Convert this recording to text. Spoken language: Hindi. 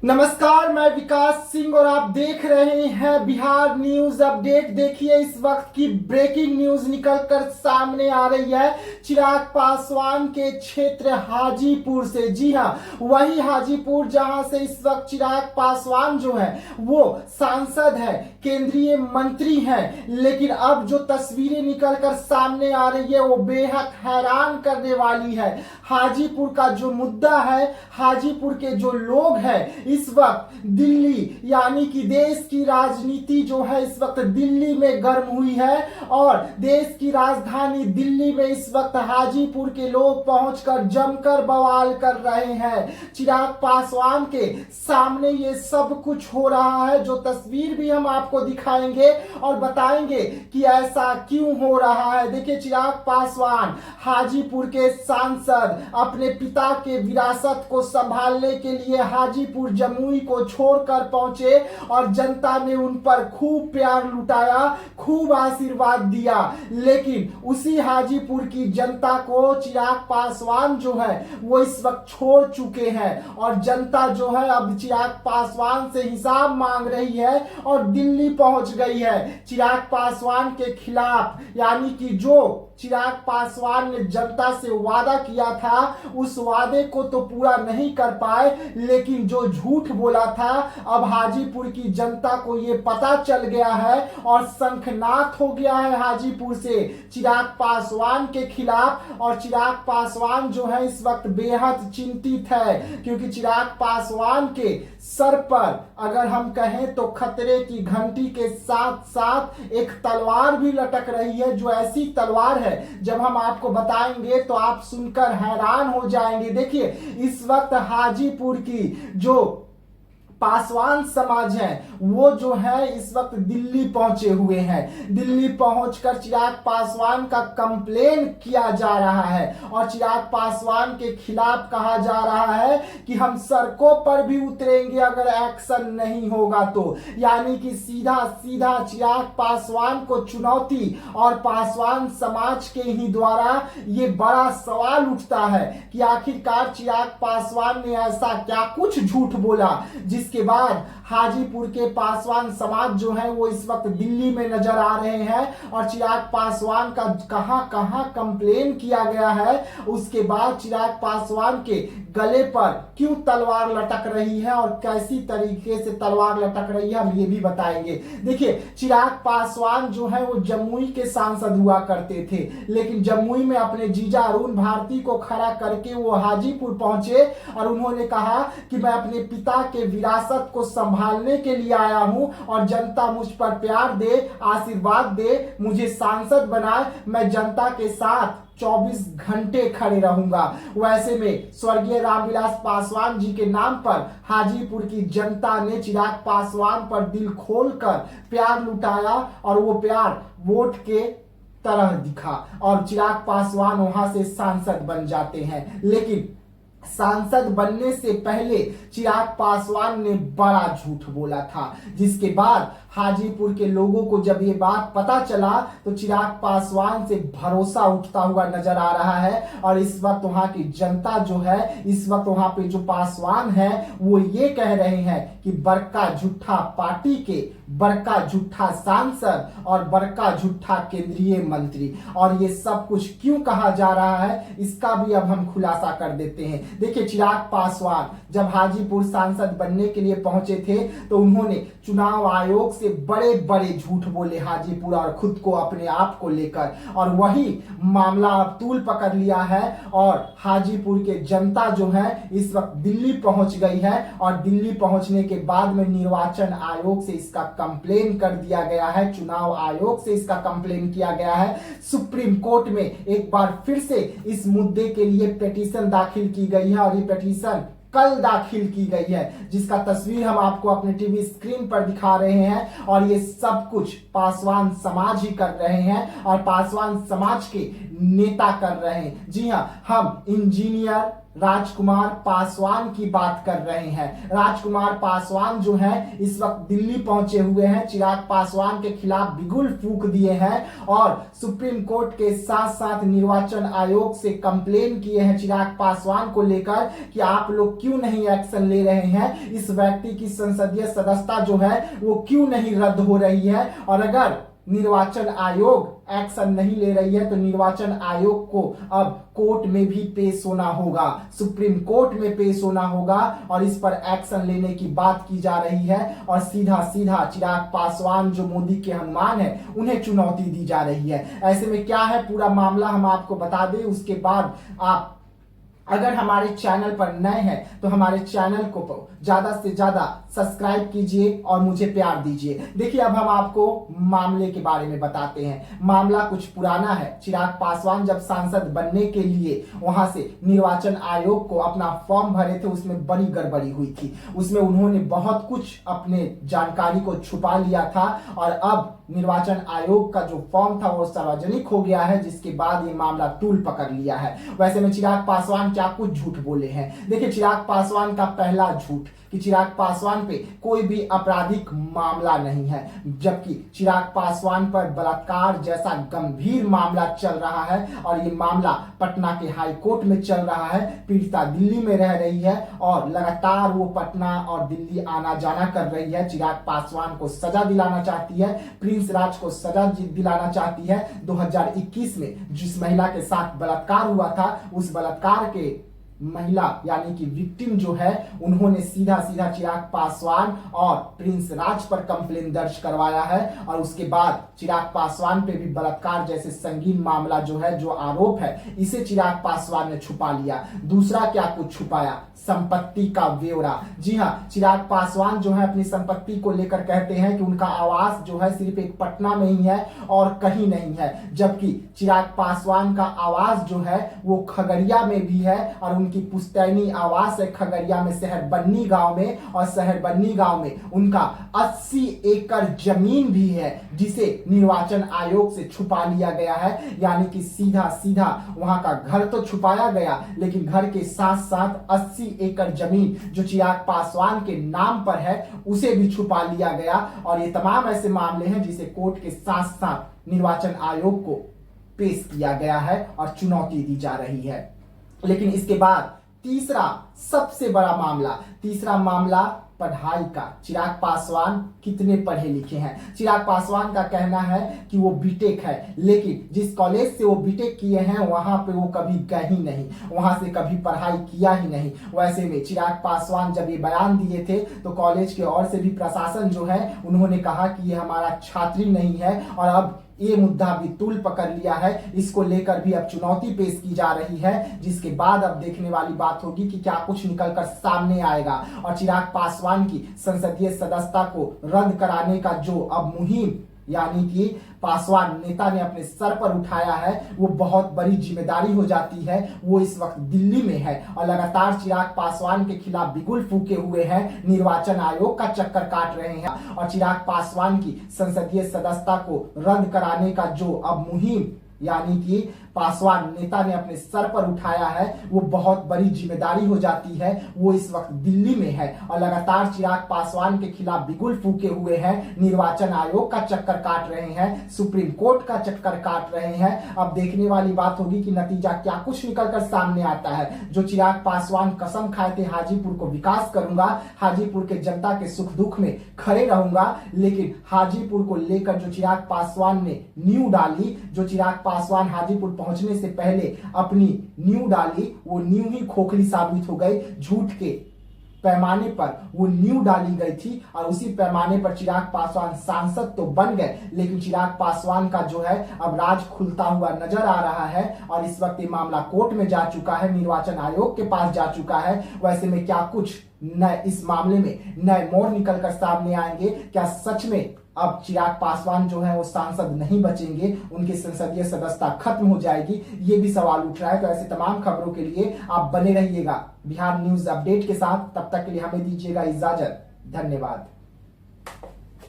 नमस्कार, मैं विकास सिंह और आप देख रहे हैं बिहार न्यूज अपडेट। देखिए, इस वक्त की ब्रेकिंग न्यूज निकलकर सामने आ रही है चिराग पासवान के क्षेत्र हाजीपुर से। जी हां, वही हाजीपुर जहां से इस वक्त चिराग पासवान जो है वो सांसद है, केंद्रीय मंत्री हैं। लेकिन अब जो तस्वीरें निकलकर सामने आ रही है वो बेहद हैरान करने वाली है। हाजीपुर का जो मुद्दा है, हाजीपुर के जो लोग हैं, इस वक्त दिल्ली यानी कि देश की राजनीति जो है इस वक्त दिल्ली में गर्म हुई है और देश की राजधानी दिल्ली में इस वक्त हाजीपुर के लोग पहुंचकर जमकर बवाल कर रहे हैं। चिराग पासवान के सामने ये सब कुछ हो रहा है, जो तस्वीर भी हम आपको दिखाएंगे और बताएंगे कि ऐसा क्यों हो रहा है। देखिए, चिराग पासवान हाजीपुर के सांसद अपने पिता के विरासत को संभालने के लिए हाजीपुर जमुई को छोड़कर पहुंचे और जनता ने उन पर खूब प्यार लुटाया, खूब आशीर्वाद दिया। लेकिन उसी हाजीपुर की जनता को चिराग पासवान जो है वो इस वक्त छोड़ चुके हैं और जनता जो है अब चिराग पासवान से हिसाब मांग रही है और दिल्ली पहुंच गई है। चिराग पासवान के खिलाफ यानी कि जो चिराग पासवान ने जनता से वादा किया था उस वादे को तो पूरा नहीं कर पाए, लेकिन जो झूठ बोला था अब हाजीपुर की जनता को ये पता चल गया है और शंखनाद हो गया है हाजीपुर से चिराग पासवान के खिलाफ। और चिराग पासवान जो है इस वक्त बेहद चिंतित है, क्योंकि चिराग पासवान के सर पर अगर हम कहें तो खतरे की घंटी के साथ साथ एक तलवार भी लटक रही है, जो ऐसी तलवार है जब हम आपको बताएंगे तो आप सुनकर हैरान हो जाएंगे। देखिए, इस वक्त हाजीपुर की जो पासवान समाज है वो जो है इस वक्त दिल्ली पहुंचे हुए हैं। दिल्ली पहुंचकर चिराग पासवान का कंप्लेन किया जा रहा है और चिराग पासवान के खिलाफ कहा जा रहा है कि हम सड़कों पर भी उतरेंगे अगर एक्शन नहीं होगा तो। यानी कि सीधा सीधा चिराग पासवान को चुनौती और पासवान समाज के ही द्वारा ये बड़ा सवाल उठता है कि आखिरकार चिराग पासवान ने ऐसा क्या कुछ झूठ बोला जिसके बाद हाजीपुर के पासवान समाज जो है वो इस वक्त दिल्ली में नजर आ रहे हैं और चिराग पासवान का कहां कहां कंप्लेन किया गया है। उसके बाद चिराग पासवान के गले पर क्यों तलवार लटक रही है और कैसी तरीके से तलवार लटक रही है हम ये भी बताएंगे। देखिए, चिराग पासवान जो है वो जमुई के सांसद हुआ करते थे, लेकिन जमुई में अपने जीजा अरुण भारती को खड़ा करके वो हाजीपुर पहुंचे और उन्होंने कहा कि मैं अपने पिता के विरासत को संभालने के लिए आया हूं और जनता मुझ पर प्यार दे, आशीर्वाद दे, मुझे सांसद बनाए, मैं जनता के साथ 24 घंटे खड़े रहूंगा। वैसे में स्वर्गीय रामविलास पासवान जी के नाम पर हाजीपुर की जनता ने चिराग पासवान पर दिल खोलकर प्यार लुटाया और वो प्यार वोट के तरह दिखा और चिराग पासवान वहां से सांसद बन जाते हैं। लेकिन सांसद बनने से पहले चिराग पासवान ने बड़ा झूठ बोला था, जिसके बाद हाजीपुर के लोगों को जब ये बात पता चला तो चिराग पासवान से भरोसा उठता हुआ नजर आ रहा है। और इस वक्त वहां की जनता जो है, इस वक्त वहां पे जो पासवान है वो ये कह रहे हैं कि बड़का झूठा पार्टी के बड़का झूठा सांसद और बड़का झूठा केंद्रीय मंत्री। और ये सब कुछ क्यों कहा जा रहा है इसका भी अब हम खुलासा कर देते हैं। देखिए, चिराग पासवान जब हाजीपुर सांसद बनने के लिए पहुंचे थे तो उन्होंने चुनाव आयोग से बड़े बड़े झूठ बोले हाजीपुर और खुद को अपने आप को लेकर, और वही मामला अब तूल पकड़ लिया है और हाजीपुर के जनता जो है इस वक्त दिल्ली पहुंच गई है और दिल्ली पहुंचने के बाद में निर्वाचन आयोग से इसका कंप्लेन कर दिया गया है, चुनाव आयोग से इसका कंप्लेन किया गया है। सुप्रीम कोर्ट में एक बार फिर से इस मुद्दे के लिए पिटीशन दाखिल की गई है और ये पिटीशन कल दाखिल की गई है, जिसका तस्वीर हम आपको अपने टीवी स्क्रीन पर दिखा रहे हैं। और ये सब कुछ पासवान समाज ही कर रहे हैं और पासवान समाज के नेता कर रहे हैं। जी हां, हम इंजीनियर, राजकुमार पासवान की बात कर रहे हैं। राजकुमार पासवान जो है इस वक्त दिल्ली पहुंचे हुए हैं। चिराग पासवान के खिलाफ बिगुल फूंक दिए हैं और सुप्रीम कोर्ट के साथ साथ निर्वाचन आयोग से कंप्लेन किए हैं चिराग पासवान को लेकर कि आप लोग क्यों नहीं एक्शन ले रहे हैं, इस व्यक्ति की संसदीय सदस्यता जो है वो क्यों नहीं रद्द हो रही है। और अगर निर्वाचन आयोग एक्शन नहीं ले रही है तो निर्वाचन आयोग को अब कोर्ट में भी पेश होना होगा, सुप्रीम कोर्ट में पेश होना होगा और इस पर एक्शन लेने की बात की जा रही है। और सीधा सीधा चिराग पासवान जो मोदी के हनुमान है उन्हें चुनौती दी जा रही है। ऐसे में क्या है पूरा मामला हम आपको बता दें, उसके बाद आप अगर हमारे चैनल पर नए हैं तो हमारे चैनल को ज्यादा से ज्यादा सब्सक्राइब कीजिए और मुझे प्यार दीजिए। देखिए अब हम आपको मामले के बारे में बताते हैं। मामला कुछ पुराना है। चिराग पासवान जब सांसद बनने के लिए वहां से निर्वाचन आयोग को अपना फॉर्म भरे थे, उसमें बड़ी गड़बड़ी हुई थी। उसमें उन्होंने बहुत कुछ अपने जानकारी को छुपा लिया था और अब निर्वाचन आयोग का जो फॉर्म था वो सार्वजनिक हो गया है, जिसके बाद ये मामला तूल पकड़ लिया है। वैसे में चिराग पासवान क्या कुछ झूठ बोले हैं। देखिए चिराग पासवान का पहला झूठ कि चिराग पासवान पे कोई भी आपराधिक मामला नहीं है, जबकि चिराग पासवान पर बलात्कार जैसा गंभीर मामला चल रहा है और ये मामला पटना के हाई कोर्ट में चल रहा है। पीड़िता दिल्ली में रह रही है और लगातार वो पटना और दिल्ली आना जाना कर रही है। चिराग पासवान को सजा दिलाना चाहती है, प्रिंस राज को सजा दिलाना चाहती है। 2021 में जिस महिला के साथ बलात्कार हुआ था उस बलात्कार के महिला यानी कि विक्टिम जो है उन्होंने सीधा सीधा चिराग पासवान और प्रिंस राज पर कंप्लेन दर्ज करवाया है और उसके बाद चिराग पासवान पे भी बलात्कार जैसे संगीन मामला जो है, जो आरोप है, इसे चिराग पासवान ने छुपा लिया। दूसरा क्या कुछ छुपाया, संपत्ति का ब्यौरा। जी हाँ, चिराग पासवान जो है अपनी संपत्ति को लेकर कहते हैं कि उनका आवास जो है सिर्फ एक पटना में ही है और कहीं नहीं है, जबकि चिराग पासवान का आवास जो है वो खगड़िया में भी है और उनकी पुश्तैनी आवास है खगड़िया में शहरबन्नी गांव में, और शहरबन्नी गांव में उनका 80 एकड़ जमीन भी है जिसे निर्वाचन आयोग से छुपा लिया गया है। यानी कि सीधा सीधा वहां का घर तो छुपाया गया लेकिन घर के साथ साथ 80 एकड़ जमीन जो चिराग पासवान के नाम पर है उसे भी छुपा लिया गया। और ये तमाम ऐसे मामले हैं जिसे कोर्ट के साथ साथ निर्वाचन आयोग को पेश किया गया है और चुनौती दी जा रही है। लेकिन इसके बाद तीसरा सबसे बड़ा मामला, तीसरा मामला पढ़ाई का। चिराग पासवान कितने पढ़े लिखे हैं। चिराग पासवान का कहना है कि वो बीटेक है, लेकिन जिस कॉलेज से वो बीटेक किए हैं वहां पे वो कभी गए ही नहीं, वहां से कभी पढ़ाई किया ही नहीं। वैसे में चिराग पासवान जब ये बयान दिए थे तो कॉलेज के ओर से भी प्रशासन जो है उन्होंने कहा कि ये हमारा छात्री नहीं है और अब ये मुद्दा भी तूल पकड़ लिया है। इसको लेकर भी अब चुनौती पेश की जा रही है, जिसके बाद अब देखने वाली बात होगी कि क्या कुछ निकलकर सामने आएगा। और चिराग पासवान की संसदीय सदस्यता को रद्द कराने का जो अब मुहिम यानी कि पासवान नेता ने अपने सर पर उठाया है वो बहुत बड़ी जिम्मेदारी हो जाती है। वो इस वक्त दिल्ली में है और लगातार चिराग पासवान के खिलाफ बिगुल फूके हुए हैं, निर्वाचन आयोग का चक्कर काट रहे हैं और चिराग पासवान की संसदीय सदस्यता को रद्द कराने का जो अब मुहिम यानी कि पासवान नेता ने अपने सर पर उठाया है वो बहुत बड़ी जिम्मेदारी हो जाती है। वो इस वक्त दिल्ली में है और लगातार चिराग पासवान के खिलाफ बिगुल फूके हुए हैं, निर्वाचन आयोग का चक्कर काट रहे हैं, सुप्रीम कोर्ट का चक्कर काट रहे हैं। अब देखने वाली बात होगी कि नतीजा क्या कुछ निकलकर सामने आता है। जो चिराग पासवान कसम खाए थे हाजीपुर को विकास करूंगा, हाजीपुर के जनता के सुख दुख में खड़े रहूंगा, लेकिन हाजीपुर को लेकर जो चिराग पासवान ने नींव डाली, जो चिराग पासवान हाजीपुर पहुंचने से पहले अपनी नींव डाली, वो नींव ही खोखली साबित हो गई। झूठ के पैमाने पर वो नींव डाली गई थी और उसी पैमाने पर चिराग पासवान सांसद तो बन गए, लेकिन चिराग पासवान का जो है अब राज खुलता हुआ नजर आ रहा है और इस वक्त ये मामला कोर्ट में जा चुका है, निर्वाचन आयोग के पास जा चुका है। वैसे में क्या कुछ नए इस मामले में नए मोड़ निकलकर सामने आएंगे? क्या सच में अब चिराग पासवान जो है वो सांसद नहीं बचेंगे, उनकी संसदीय सदस्यता खत्म हो जाएगी? ये भी सवाल उठ रहा है। तो ऐसे तमाम खबरों के लिए आप बने रहिएगा बिहार न्यूज अपडेट के साथ। तब तक के लिए हमें दीजिएगा इजाजत। धन्यवाद।